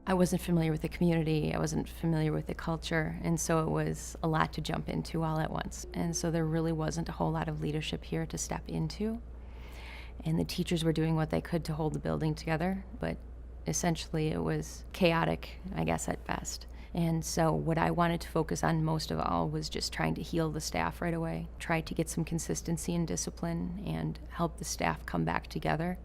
I wasn't familiar with the community, I wasn't familiar with the culture, and so it was a lot to jump into all at once. And so there really wasn't a whole lot of leadership here to step into. And the teachers were doing what they could to hold the building together, but essentially it was chaotic, I guess, at best. And so what I wanted to focus on most of all was just trying to heal the staff right away, try to get some consistency and discipline and help the staff come back together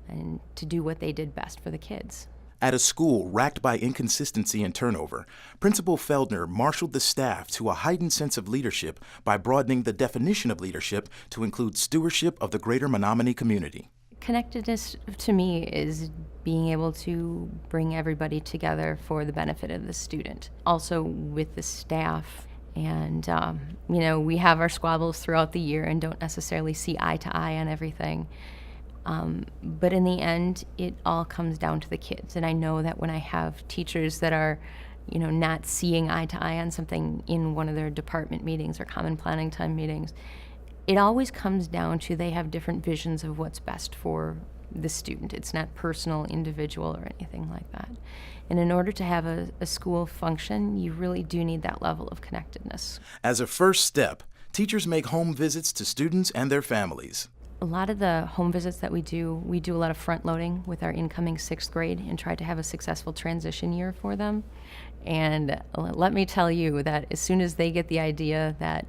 and to do what they did best for the kids. At a school racked by inconsistency and turnover, Principal Feldner marshaled the staff to a heightened sense of leadership by broadening the definition of leadership to include stewardship of the greater Menominee community. Connectedness to me is being able to bring everybody together for the benefit of the student. Also with the staff. And, we have our squabbles throughout the year and don't necessarily see eye to eye on everything. But in the end, it all comes down to the kids. And I know that when I have teachers that are, not seeing eye to eye on something in one of their department meetings or common planning time meetings, it always comes down to they have different visions of what's best for the student. It's not personal, individual, or anything like that. And in order to have a school function, you really do need that level of connectedness. As a first step, teachers make home visits to students and their families. A lot of the home visits that we do a lot of front loading with our incoming 6th grade and try to have a successful transition year for them. And let me tell you that as soon as they get the idea that,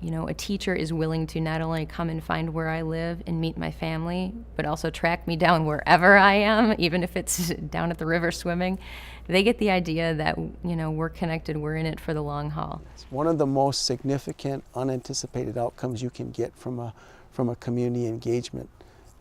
a teacher is willing to not only come and find where I live and meet my family, but also track me down wherever I am, even if it's down at the river swimming, they get the idea that, we're connected, we're in it for the long haul. One of the most significant unanticipated outcomes you can get from a community engagement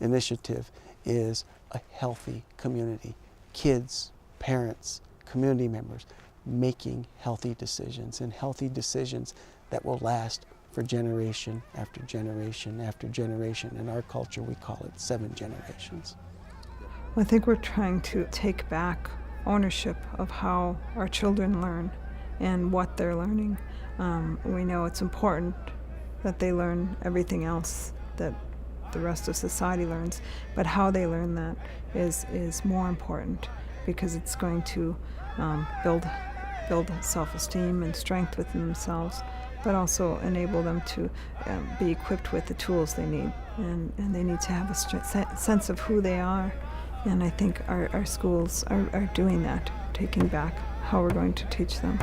initiative is a healthy community. Kids, parents, community members making healthy decisions, and healthy decisions that will last for generation after generation after generation. In our culture, we call it 7 generations. I think we're trying to take back ownership of how our children learn and what they're learning. We know it's important that they learn everything else that the rest of society learns, but how they learn that is more important, because it's going to build self-esteem and strength within themselves, but also enable them to be equipped with the tools they need, and they need to have a sense of who they are. And I think our schools are doing that, taking back how we're going to teach them.